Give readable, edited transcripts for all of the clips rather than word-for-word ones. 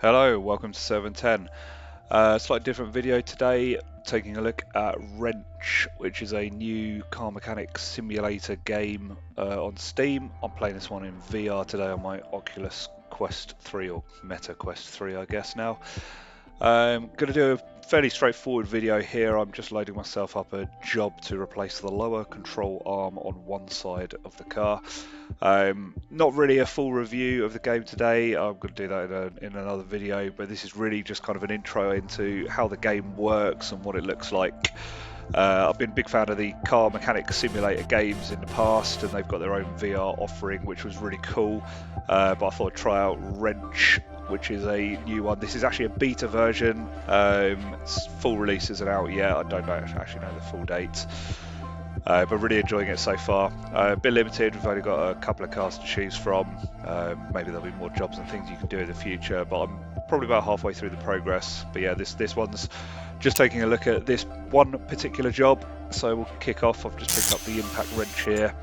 Hello, welcome to Server 10. Slightly different video today, taking a look at Wrench, which is a new car mechanics simulator game on Steam. I'm playing this one in VR today on my Oculus Quest 3, or Meta Quest 3 I guess now. I'm going to do a fairly straightforward video here. I'm just loading myself up a job to replace the lower control arm on one side of the car. Not really a full review of the game today. I'm going to do that in another video, but this is really just kind of an intro into how the game works and what it looks like. I've been a big fan of the car mechanic simulator games in the past, and they've got their own VR offering, which was really cool. But I thought I'd try out Wrench, which is a new one. This is actually a beta version. Full release isn't out yet. I don't actually know the full date. But really enjoying it so far. A bit limited, we've only got a couple of cars to choose from. Maybe there'll be more jobs and things you can do in the future, but I'm probably about halfway through the progress. But yeah, this one's just taking a look at this one particular job. So we'll kick off. I've just picked up the impact wrench here,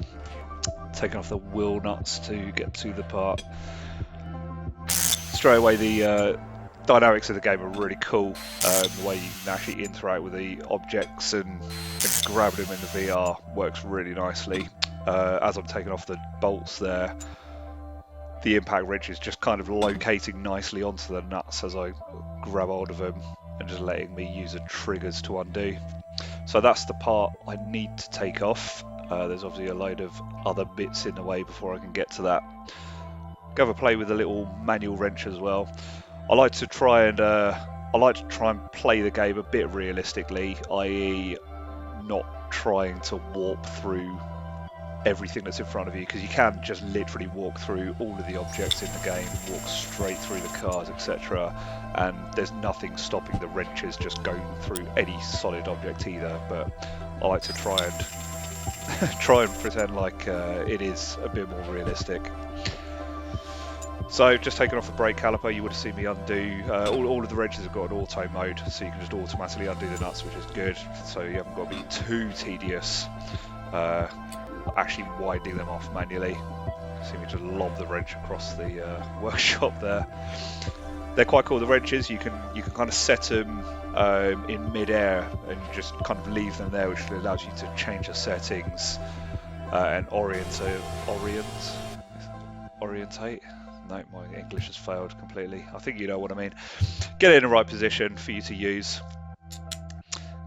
taking off the wheel nuts to get to the part. Straight away, the dynamics of the game are really cool. The way you can actually interact with the objects and grab them in the VR works really nicely. As I'm taking off the bolts there, the impact wrench is just kind of locating nicely onto the nuts as I grab hold of them and just letting me use the triggers to undo. So that's the part I need to take off. There's obviously a load of other bits in the way before I can get to that. Go have a play with the little manual wrench as well. I like to try and play the game a bit realistically, i.e. not trying to warp through everything that's in front of you, because you can just literally walk through all of the objects in the game, walk straight through the cars, etc. And there's nothing stopping the wrenches just going through any solid object either. But I like to try and pretend like it is a bit more realistic. So just taking off the brake caliper, you would have seen me undo. All of the wrenches have got an auto mode, so you can just automatically undo the nuts, which is good. So you haven't got to be too tedious actually winding them off manually. See me just lob the wrench across the workshop there. They're quite cool, the wrenches. You can kind of set them in mid-air and just kind of leave them there, which allows you to change the settings and orientate. No, my English has failed completely. I think you know what I mean. Get it in the right position for you to use.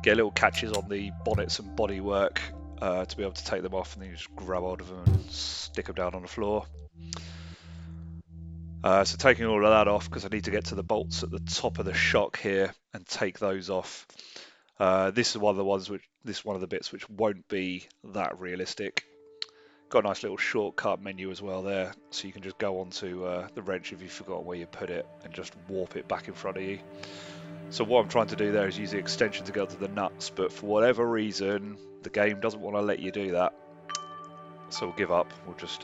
Get little catches on the bonnets and bodywork to be able to take them off, and then you just grab hold of them and stick them down on the floor. So taking all of that off, because I need to get to the bolts at the top of the shock here and take those off. This is one of the bits which won't be that realistic. Got a nice little shortcut menu as well there, so you can just go onto the wrench if you forgot where you put it and just warp it back in front of you. So what I'm trying to do there is use the extension to go to the nuts, but for whatever reason the game doesn't want to let you do that. So we'll give up, we'll just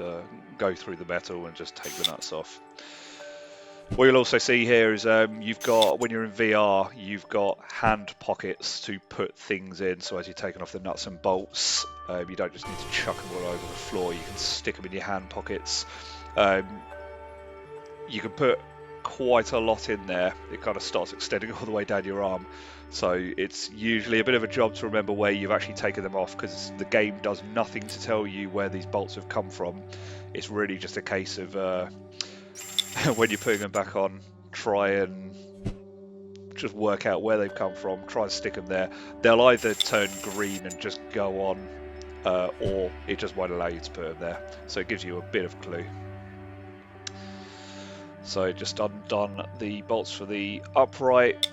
go through the metal and just take the nuts off. What you'll also see here is you've got, when you're in VR, you've got hand pockets to put things in. So as you're taking off the nuts and bolts, you don't just need to chuck them all over the floor. You can stick them in your hand pockets. You can put quite a lot in there. It kind of starts extending all the way down your arm. So it's usually a bit of a job to remember where you've actually taken them off, because the game does nothing to tell you where these bolts have come from. It's really just a case of when you're putting them back on, try and just work out where they've come from, try and stick them there. They'll either turn green and just go on, or it just won't allow you to put them there. So it gives you a bit of a clue. So just undone the bolts for the upright.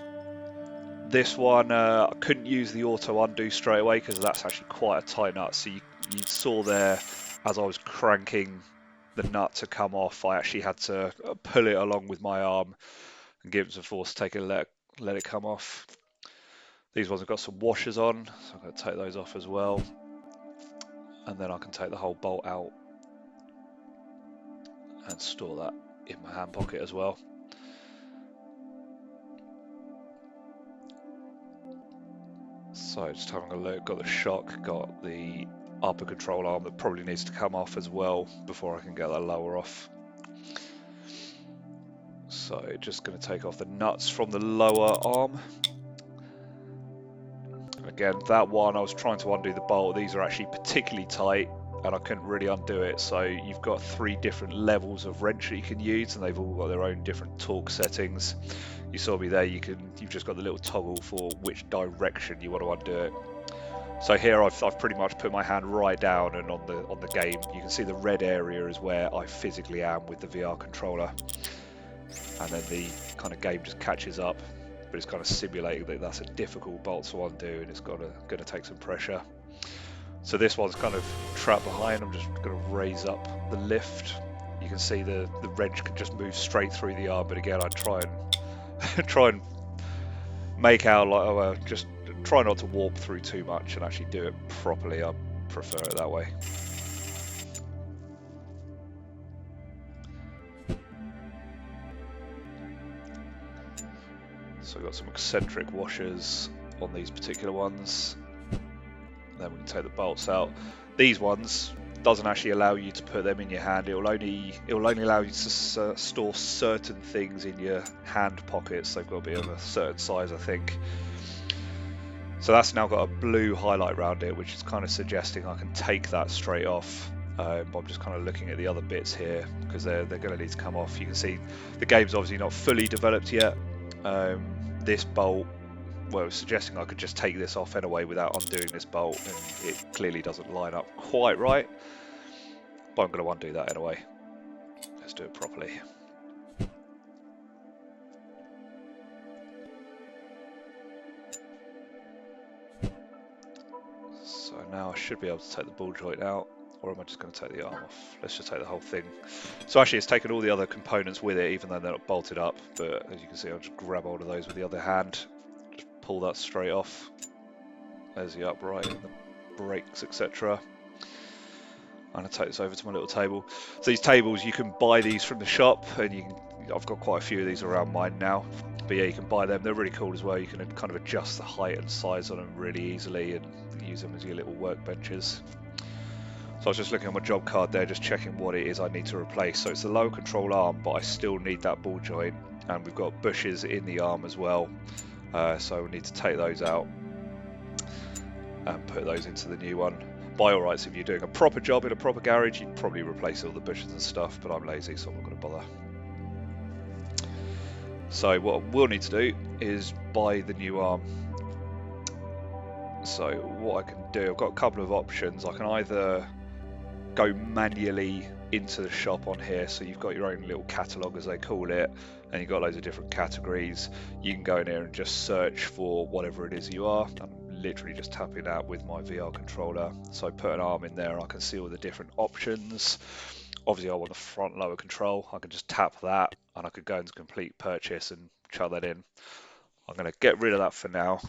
This one, I couldn't use the auto undo straight away because that's actually quite a tight nut. So you saw there, as I was cranking the nut to come off, I actually had to pull it along with my arm and give it some force to take it, let it come off. These ones have got some washers on, so I'm going to take those off as well, and then I can take the whole bolt out and store that in my hand pocket as well. So just having a look, got the shock, got the upper control arm that probably needs to come off as well before I can get that lower off. So just going to take off the nuts from the lower arm. Again, that one I was trying to undo the bolt. These are actually particularly tight and I couldn't really undo it. So you've got 3 different levels of wrench that you can use, and they've all got their own different torque settings. You saw me there, you've just got the little toggle for which direction you want to undo it. So here I've pretty much put my hand right down, and on the game you can see the red area is where I physically am with the VR controller, and then the kind of game just catches up, but it's kind of simulating that that's a difficult bolt to undo and it's going to take some pressure. So this one's kind of trapped behind. I'm just going to raise up the lift. You can see the wrench can just move straight through the arm, but again I try and make out like just try not to warp through too much and actually do it properly. I prefer it that way. So I've got some eccentric washers on these particular ones. Then we can take the bolts out. These ones doesn't actually allow you to put them in your hand. It will only allow you to store certain things in your hand pockets. They've got to be of a certain size, I think. So that's now got a blue highlight around it, which is kind of suggesting I can take that straight off. But I'm just kind of looking at the other bits here because they're going to need to come off. You can see the game's obviously not fully developed yet. This bolt, well, it's suggesting I could just take this off anyway without undoing this bolt, and it clearly doesn't line up quite right. But I'm going to undo that anyway. Let's do it properly. So now I should be able to take the ball joint out, or am I just going to take the arm off? Let's just take the whole thing. So actually it's taken all the other components with it, even though they're not bolted up, but as you can see I'll just grab hold of those with the other hand, just pull that straight off. There's the upright and the brakes, etc. I'm going to take this over to my little table. So these tables, you can buy these from the shop, and I've got quite a few of these around mine now. But yeah, you can buy them. They're really cool as well. You can kind of adjust the height and size on them really easily and use them as your little workbenches. So I was just looking at my job card there, just checking what it is I need to replace. So it's the lower control arm, but I still need that ball joint, and we've got bushes in the arm as well. So we need to take those out and put those into the new one. By all rights, if you're doing a proper job in a proper garage, you'd probably replace all the bushes and stuff, but I'm lazy, so I'm not going to bother. So what we'll need to do is buy the new arm. So what I can do, I've got a couple of options. I can either go manually into the shop on here, so you've got your own little catalogue as they call it, and you've got loads of different categories. You can go in here and just search for whatever it is you are. I'm literally just tapping that with my VR controller. So I put an arm in there, I can see all the different options. Obviously I want the front lower control. I can just tap that and I could go into complete purchase and chuck that in. I'm going to get rid of that for now.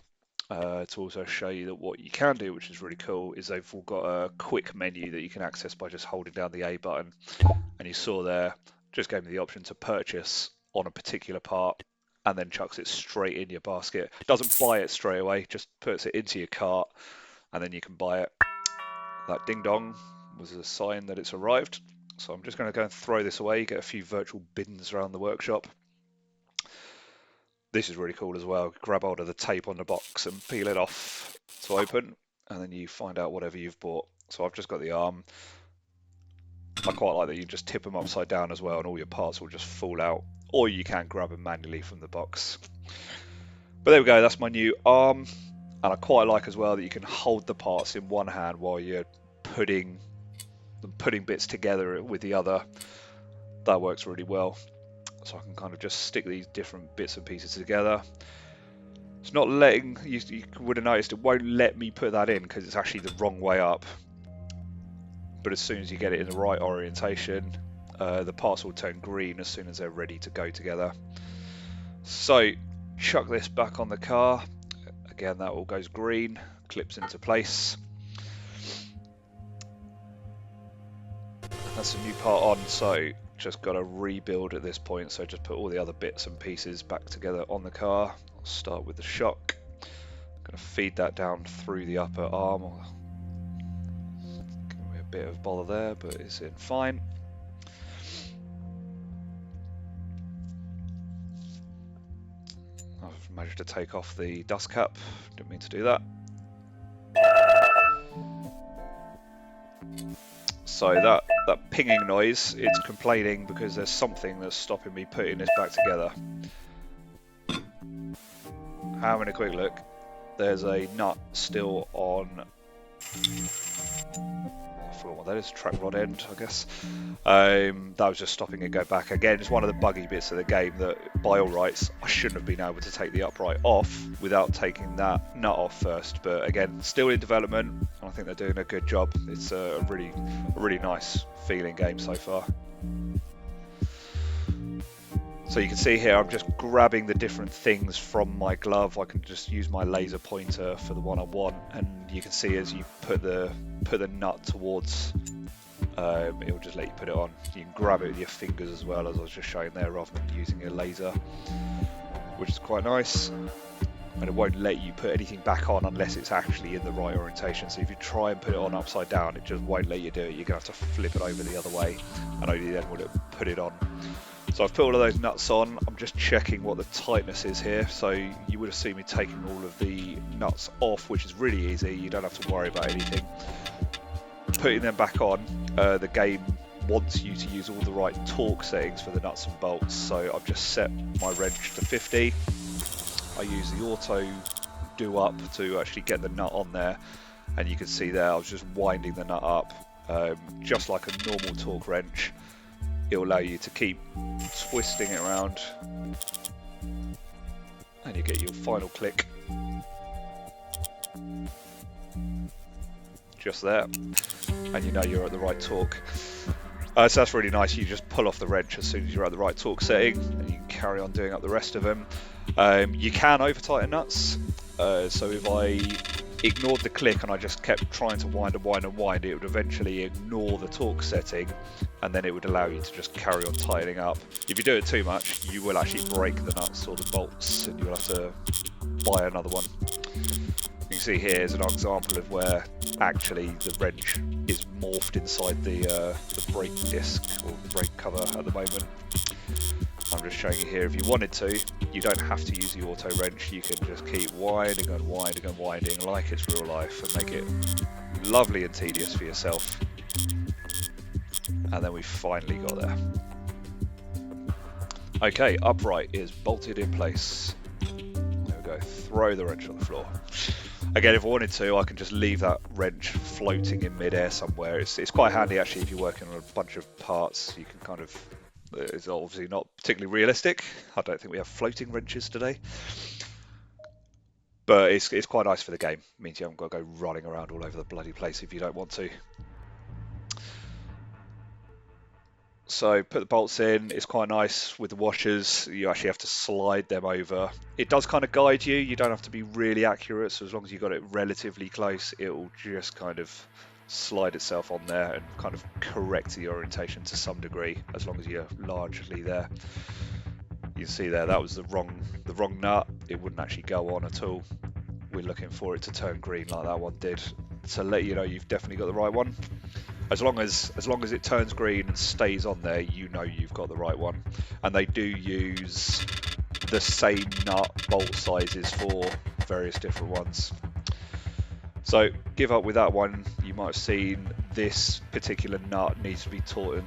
To also show you that what you can do, which is really cool, is they've all got a quick menu that you can access by just holding down the A button. And you saw there, just gave me the option to purchase on a particular part, and then chucks it straight in your basket. Doesn't buy it straight away, just puts it into your cart, and then you can buy it. That ding dong was a sign that it's arrived. So I'm just going to go and throw this away, get a few virtual bins around the workshop. This is really cool as well. Grab hold of the tape on the box and peel it off to open, and then you find out whatever you've bought. So I've just got the arm. I quite like that you just tip them upside down as well, and all your parts will just fall out, or you can grab them manually from the box. But there we go, that's my new arm. And I quite like as well that you can hold the parts in one hand while you're putting bits together with the other. That works really well. So I can kind of just stick these different bits and pieces together. It's not letting, you would have noticed it won't let me put that in because it's actually the wrong way up. But as soon as you get it in the right orientation, the parts will turn green as soon as they're ready to go together. So chuck this back on the car. Again, that all goes green, clips into place. That's a new part on, so just got to rebuild at this point. So just put all the other bits and pieces back together on the car. I'll start with the shock. I'm going to feed that down through the upper arm. Give me a bit of bother there, but it's in fine. Managed to take off the dust cap, didn't mean to do that. So that pinging noise, it's complaining because there's something that's stopping me putting this back together. Having a quick look, there's a nut still on, I forgot what that is, track rod end, I guess. That was just stopping it go back. Again, it's one of the buggy bits of the game that, by all rights, I shouldn't have been able to take the upright off without taking that nut off first. But again, still in development, and I think they're doing a good job. It's a really nice feeling game so far. So you can see here, I'm just grabbing the different things from my glove. I can just use my laser pointer for the one I want, and you can see as you put the nut towards, it will just let you put it on. You can grab it with your fingers as well, as I was just showing there, rather than using a laser, which is quite nice. And it won't let you put anything back on unless it's actually in the right orientation. So if you try and put it on upside down, it just won't let you do it. You're going to have to flip it over the other way, and only then will it put it on. So I've put all of those nuts on. I'm just checking what the tightness is here. So you would have seen me taking all of the nuts off, which is really easy. You don't have to worry about anything. Putting them back on, the game wants you to use all the right torque settings for the nuts and bolts. So I've just set my wrench to 50. I use the auto do up to actually get the nut on there. And you can see there, I was just winding the nut up, just like a normal torque wrench. It will allow you to keep twisting it around, and you get your final click just there, and you know you're at the right torque. So that's really nice. You just pull off the wrench as soon as you're at the right torque setting, and you can carry on doing up the rest of them. You can over tighten nuts, so if I ignored the click and I just kept trying to wind and wind and wind, it would eventually ignore the torque setting, and then it would allow you to just carry on tightening up. If you do it too much, you will actually break the nuts or the bolts, and you'll have to buy another one. You can see here is an example of where actually the wrench is morphed inside the brake disc or the brake cover at the moment. I'm just showing you here, if you wanted to, you don't have to use the auto wrench. You can just keep winding and winding and winding like it's real life and make it lovely and tedious for yourself. And then we finally got there. Okay, upright is bolted in place. There we go, throw the wrench on the floor. Again, if I wanted to, I can just leave that wrench floating in midair somewhere. It's quite handy actually if you're working on a bunch of parts. You can kind of, it's obviously not particularly realistic. I don't think we have floating wrenches today. But it's quite nice for the game. It means you haven't got to go running around all over the bloody place if you don't want to. So put the bolts in, it's quite nice with the washers, you actually have to slide them over. It does kind of guide you, you don't have to be really accurate, so as long as you've got it relatively close, it will just kind of slide itself on there and kind of correct the orientation to some degree, as long as you're largely there. You can see there, that was the wrong nut, it wouldn't actually go on at all. We're looking for it to turn green like that one did, to let you know you've definitely got the right one. As long as it turns green and stays on there, you know you've got the right one. And they do use the same nut bolt sizes for various different ones. So give up with that one. You might have seen this particular nut needs to be tightened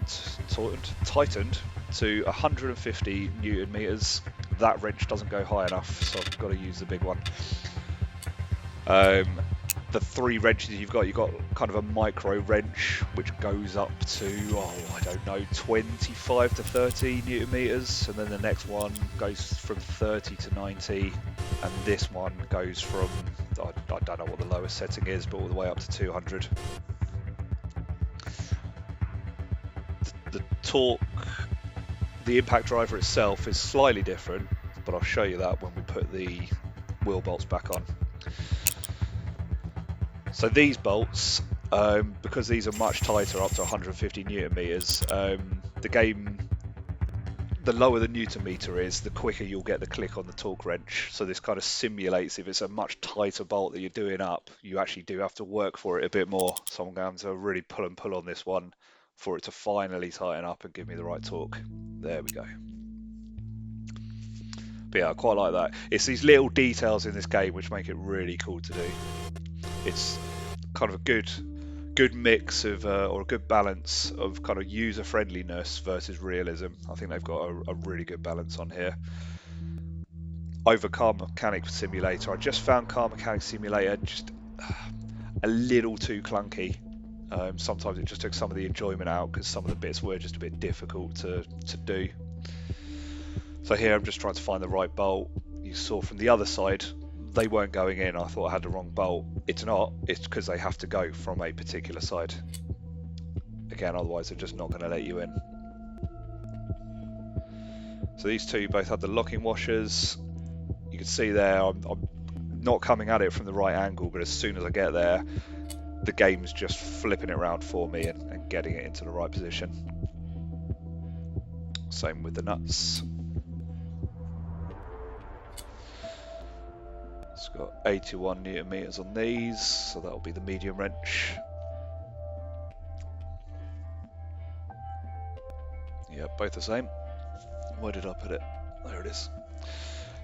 to 150 Newton meters. That wrench doesn't go high enough, so I've got to use the big one. The three wrenches you've got kind of a micro wrench which goes up to, I don't know, 25 to 30 Newton meters, and then the next one goes from 30 to 90, and this one goes from, I don't know what the lowest setting is, but all the way up to 200. The torque, the impact driver itself is slightly different, but I'll show you that when we put the wheel bolts back on. So these bolts, because these are much tighter, up to 150 Newton meters, the lower the Newton meter is, the quicker you'll get the click on the torque wrench. So this kind of simulates, if it's a much tighter bolt that you're doing up, you actually do have to work for it a bit more. So I'm going to really pull on this one for it to finally tighten up and give me the right torque. There we go. But yeah, I quite like that. It's these little details in this game which make it really cool to do. It's kind of a good mix of, or a good balance of kind of user friendliness versus realism. I think they've got a really good balance on here. Over Car Mechanic Simulator, I just found Car Mechanic Simulator just a little too clunky. Sometimes it just took some of the enjoyment out because some of the bits were just a bit difficult to do. So here I'm just trying to find the right bolt. You saw from the other side, they weren't going in. I thought I had the wrong bolt. It's not. It's because they have to go from a particular side. Again, otherwise they're just not going to let you in. So these two both have the locking washers. You can see there, I'm not coming at it from the right angle, but as soon as I get there, the game's just flipping it around for me and getting it into the right position. Same with the nuts. It's got 81 Newton meters on these, so that'll be the medium wrench. Yeah, both the same. Where did I put it? There it is.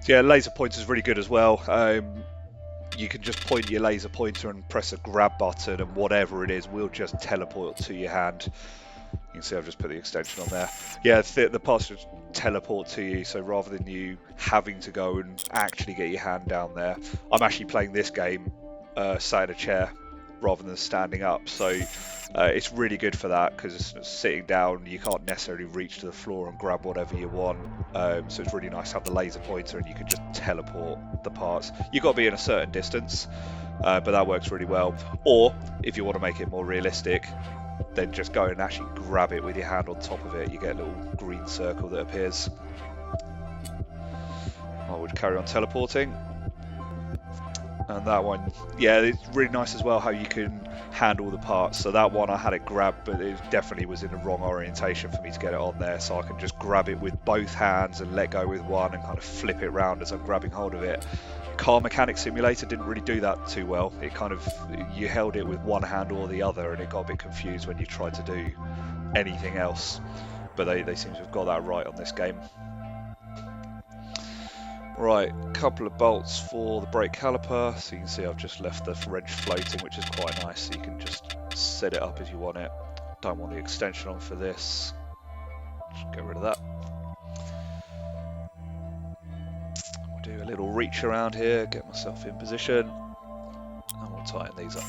So yeah, laser pointer is really good as well. You can just point your laser pointer and press a grab button, and whatever it is will just teleport to your hand. You can see I've just put the extension on there. Yeah, the parts just teleport to you, so rather than you having to go and actually get your hand down there, I'm actually playing this game sat in a chair rather than standing up, so it's really good for that because sitting down you can't necessarily reach to the floor and grab whatever you want, so it's really nice to have the laser pointer and you can just teleport the parts. You've got to be in a certain distance, but that works really well. Or if you want to make it more realistic, then just go and actually grab it with your hand on top of it. You get a little green circle that appears. I would carry on teleporting. And that one, yeah, it's really nice as well how you can handle the parts. So that one I had it grabbed, but it definitely was in the wrong orientation for me to get it on there. So I can just grab it with both hands and let go with one and kind of flip it around as I'm grabbing hold of it. Car Mechanic Simulator didn't really do that too well. It kind of, you held it with one hand or the other and it got a bit confused when you tried to do anything else. But they seem to have got that right on this game. Right, couple of bolts for the brake caliper. So you can see I've just left the wrench floating, which is quite nice. So you can just set it up as you want it. Don't want the extension on for this. Just get rid of that. We'll do a little reach around here, get myself in position, and we'll tighten these up.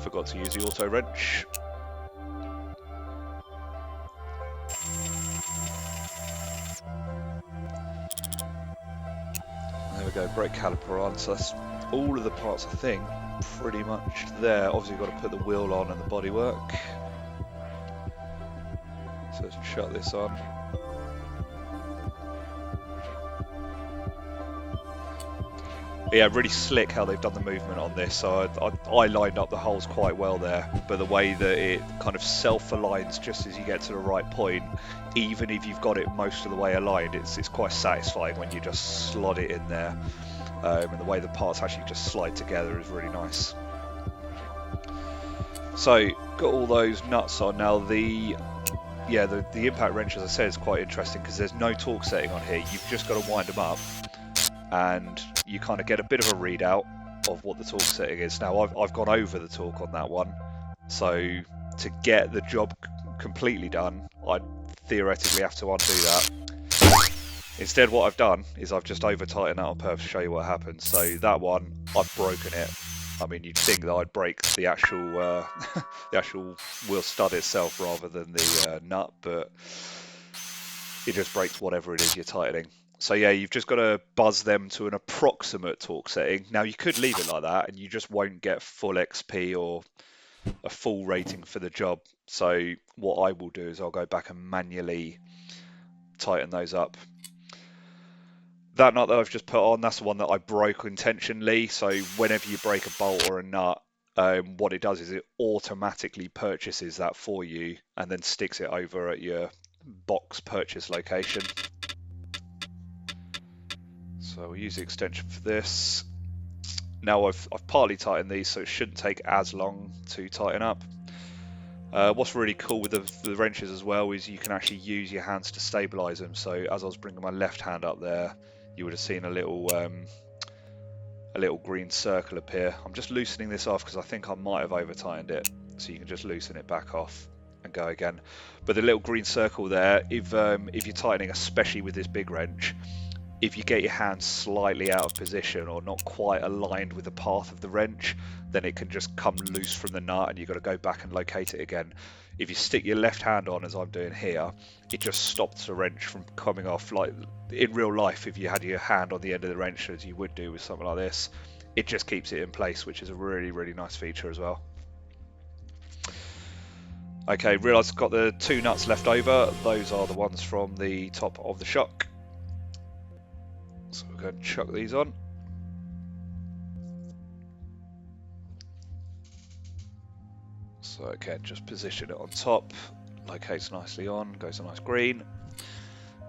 Forgot to use the auto wrench. There we go, brake caliper on, so that's all of the parts I think pretty much there. Obviously you've got to put the wheel on and the bodywork. So let's shut this on. Yeah, really slick how they've done the movement on this. So I lined up the holes quite well there, but the way that it kind of self-aligns just as you get to the right point, even if you've got it most of the way aligned, it's quite satisfying when you just slot it in there. And the way the parts actually just slide together is really nice. So got all those nuts on now. The impact wrench, as I said, is quite interesting because there's no torque setting on here. You've just got to wind them up, and you kind of get a bit of a readout of what the torque setting is. Now I've gone over the torque on that one, so to get the job completely done, I'd theoretically have to undo that. Instead, what I've done is I've just over tightened that on purpose to show you what happens. So that one, I've broken it. I mean, you'd think that I'd break the actual the actual wheel stud itself rather than the nut, but it just breaks whatever it is you're tightening. So yeah, you've just got to buzz them to an approximate torque setting. Now you could leave it like that and you just won't get full XP or a full rating for the job. So what I will do is I'll go back and manually tighten those up. That nut that I've just put on, that's the one that I broke intentionally. So whenever you break a bolt or a nut, what it does is it automatically purchases that for you and then sticks it over at your box purchase location. So we'll use the extension for this. Now I've partly tightened these, so it shouldn't take as long to tighten up. What's really cool with the wrenches as well is you can actually use your hands to stabilize them. So as I was bringing my left hand up there, you would have seen a little green circle appear. I'm just loosening this off because I think I might have over tightened it, so you can just loosen it back off and go again. But the little green circle there, if you're tightening, especially with this big wrench, if you get your hand slightly out of position or not quite aligned with the path of the wrench, then it can just come loose from the nut and you've got to go back and locate it again. If you stick your left hand on, as I'm doing here, it just stops the wrench from coming off. Like in real life, if you had your hand on the end of the wrench, as you would do with something like this, it just keeps it in place, which is a really, really nice feature as well. Okay, realise I've got the 2 nuts left over. Those are the ones from the top of the shock. So we're going to chuck these on. So again, just position it on top, locates nicely on, goes a nice green.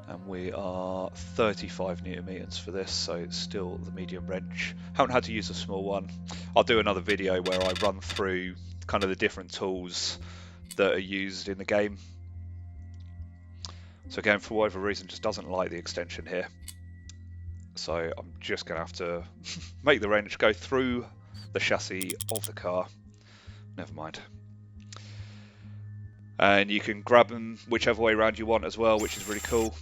And we are 35 Newton meters for this, so it's still the medium wrench. Haven't had to use a small one. I'll do another video where I run through kind of the different tools that are used in the game. So again, for whatever reason, just doesn't like the extension here. So I'm just going to have to make the wrench go through the chassis of the car. Never mind. And you can grab them whichever way around you want as well, which is really cool.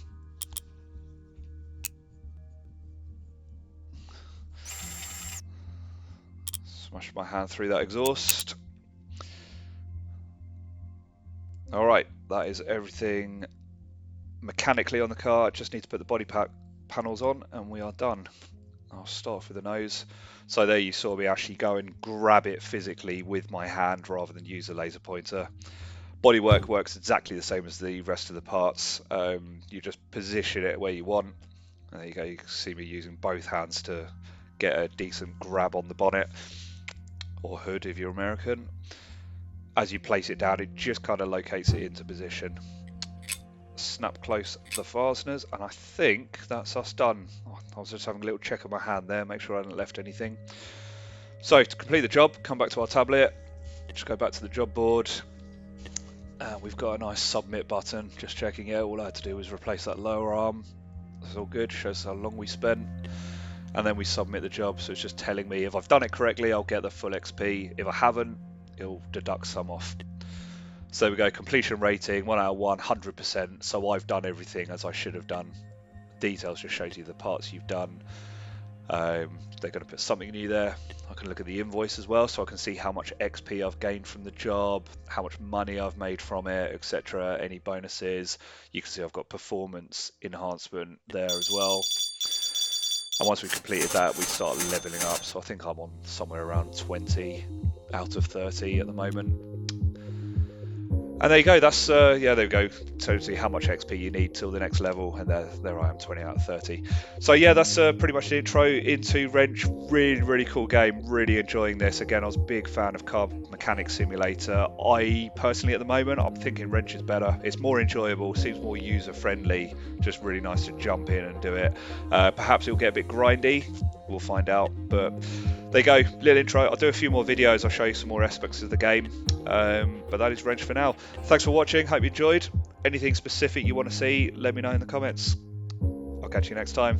Smash my hand through that exhaust. Alright, that is everything mechanically on the car. I just need to put the body panels on and we are done. I'll start off with the nose. So there you saw me actually go and grab it physically with my hand rather than use a laser pointer. Bodywork works exactly the same as the rest of the parts. You just position it where you want. And there you go, you can see me using both hands to get a decent grab on the bonnet, or hood if you're American. As you place it down, it just kind of locates it into position. Snap close the fasteners, and I think that's us done. I was just having a little check on my hand there, make sure I hadn't left anything. So to complete the job, come back to our tablet, just go back to the job board. We've got a nice submit button, just checking it. All I had to do was replace that lower arm. That's all good, shows how long we spent. And then we submit the job, so it's just telling me if I've done it correctly, I'll get the full XP. If I haven't, it'll deduct some off. So we go, completion rating, 1 out of 1, 100%. So I've done everything as I should have done. Details just shows you the parts you've done. They're going to put something new there. I can look at the invoice as well, so I can see how much XP I've gained from the job, how much money I've made from it, etc. Any bonuses. You can see I've got performance enhancement there as well. And once we've completed that, we start leveling up. So I think I'm on somewhere around 20 out of 30 at the moment. And there you go, that's, yeah, there we go, totally how much XP you need till the next level, and there I am, 20 out of 30. So yeah, that's pretty much the intro into Wrench. Really, really cool game, really enjoying this. Again, I was a big fan of Car Mechanic Simulator. I personally, at the moment, I'm thinking Wrench is better. It's more enjoyable, seems more user-friendly, just really nice to jump in and do it. Perhaps it'll get a bit grindy, we'll find out, but there you go, little intro. I'll do a few more videos, I'll show you some more aspects of the game, but that is Wrench for now. Thanks for watching, hope you enjoyed. Anything specific you want to see, let me know in the comments. I'll catch you next time.